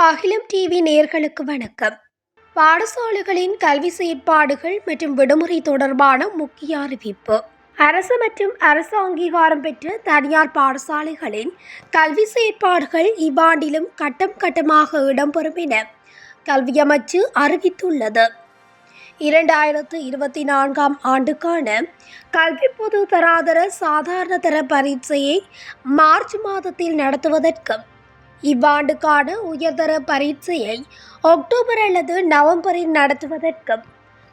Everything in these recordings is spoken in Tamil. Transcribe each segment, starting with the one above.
அகிலம் டிவி நேயர்களுக்கு வணக்கம். பாடசாலைகளின் கல்வி செயற்பாடுகள் மற்றும் விடுமுறை தொடர்பான முக்கிய அறிவிப்பு. அரசு மற்றும் அரசு அங்கீகாரம் பெற்ற தனியார் பாடசாலைகளின் கல்வி செயற்பாடுகள் இவ்வாண்டிலும் கட்டம் கட்டமாக இடம்பெறும் என கல்வி அமைச்சு அறிவித்துள்ளது. 2024 ஆண்டுக்கான கல்வி பொது தராதர சாதாரண தர பரீட்சையை மார்ச் மாதத்தில் நடத்துவதற்கும் இவ்வாண்டுக்கான உயர்தர பரீட்சையை அக்டோபர் அல்லது நவம்பரில் நடத்துவதற்கும்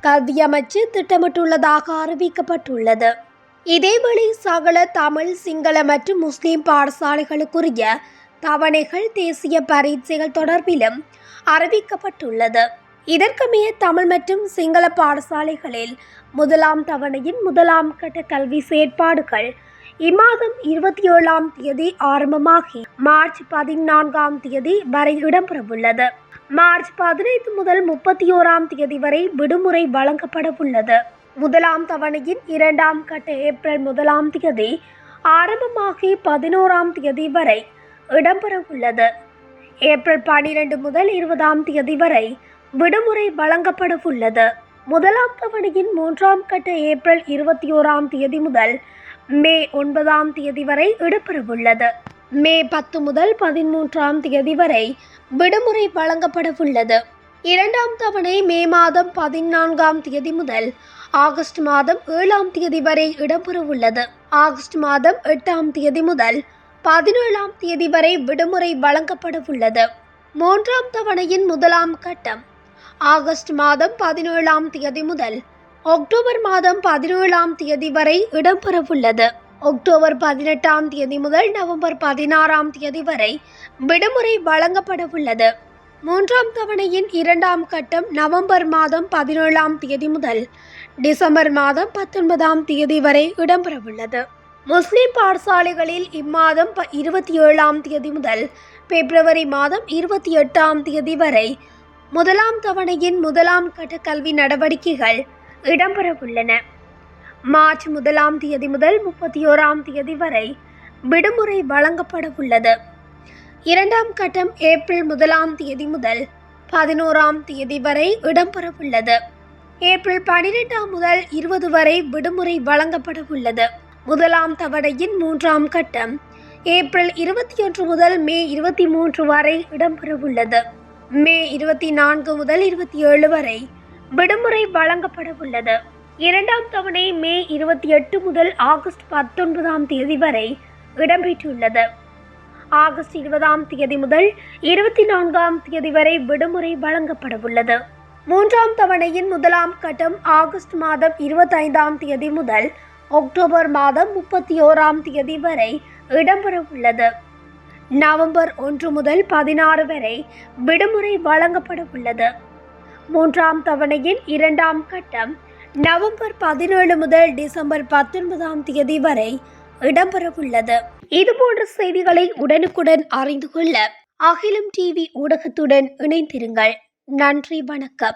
கல்வி அமைச்சு திட்டமிட்டுள்ளதாக அறிவிக்கப்பட்டுள்ளது. இதேவேளை சகல தமிழ், சிங்கள மற்றும் முஸ்லிம் பாடசாலைகளுக்குரிய தவணைகள் தேசிய பரீட்சைகள் தொடர்பிலும் அறிவிக்கப்பட்டுள்ளது. இதற்கமைய தமிழ் மற்றும் சிங்கள பாடசாலைகளில் முதலாம் தவணையின் முதலாம் கட்ட கல்வி செயற்பாடுகள் இம்மாதம் 27 ஆரம்பமாகி மார்ச் 14 வரை இடம்பெறவுள்ளது. மார்ச் 15 முதல் 31 வரை விடுமுறை வழங்கப்படவுள்ளது. முதலாம் தவணையின் இரண்டாம் கட்ட ஏப்ரல் 1 ஆரம்பமாகி 11 வரை இடம்பெறவுள்ளது. ஏப்ரல் 12 முதல் 20 வரை விடுமுறை வழங்கப்படவுள்ளது. முதலாம் தவணையின் மூன்றாம் கட்ட ஏப்ரல் 21 முதல் மே 9 வரை இடம்பெறவுள்ளது. மே 10 முதல் 13 வரை விடுமுறை வழங்கப்படவுள்ளது. இரண்டாம் தவணை மே மாதம் 14 முதல் ஆகஸ்ட் மாதம் 7 வரை இடம்பெறவுள்ளது. ஆகஸ்ட் மாதம் 8 முதல் 17 வரை விடுமுறை வழங்கப்படவுள்ளது. மூன்றாம் தவணையின் முதலாம் கட்டம் ஆகஸ்ட் மாதம் 17 முதல் அக்டோபர் மாதம் 17 வரை இடம்பெறவுள்ளது. அக்டோபர் 18 முதல் நவம்பர் 16 வரை விடுமுறை வழங்கப்படவுள்ளது. மூன்றாம் தவணையின் இரண்டாம் கட்டம் நவம்பர் மாதம் 17 முதல் டிசம்பர் மாதம் 19 வரை இடம்பெறவுள்ளது. முஸ்லிம் பாடசாலைகளில் இம்மாதம் 27 முதல் பிப்ரவரி மாதம் 28 வரை முதலாம் தவணையின் முதலாம் கட்ட கல்வி நடவடிக்கைகள் இடம்பெறவுள்ளன. மார்ச் 1 முதல் 31 வரை விடுமுறை வழங்கப்படவுள்ளது. இரண்டாம் கட்டம் ஏப்ரல் 1 முதல் 11 வரை இடம்பெறவுள்ளது. ஏப்ரல் 12 முதல் 20 வரை விடுமுறை வழங்கப்படவுள்ளது. முதலாம் தவணையின் மூன்றாம் கட்டம் ஏப்ரல் 21 முதல் மே 23 வரை இடம்பெறவுள்ளது. மே 24 முதல் 27 வரை விடுமுறை வழங்கப்படவுள்ளது. இரண்டாம் தவணை மே 28 முதல் ஆகஸ்ட் 19 வரை இடம்பெற்றுள்ளது. ஆகஸ்ட் 20 முதல் 24 வரை விடுமுறை வழங்கப்படவுள்ளது. மூன்றாம் தவணையின் முதலாம் கட்டம் ஆகஸ்ட் மாதம் 25 முதல் அக்டோபர் மாதம் 31 வரை இடம்பெறவுள்ளது. நவம்பர் 1 முதல் 16 வரை விடுமுறை வழங்கப்படவுள்ளது. மூன்றாம் தவணையின் இரண்டாம் கட்டம் நவம்பர் 17 முதல் டிசம்பர் 19 வரை இடம்பெறவுள்ளது. இதுபோன்ற செய்திகளை உடனுக்குடன் அறிந்து கொள்ள அகிலம் டிவி ஊடகத்துடன் இணைந்திருங்கள். நன்றி, வணக்கம்.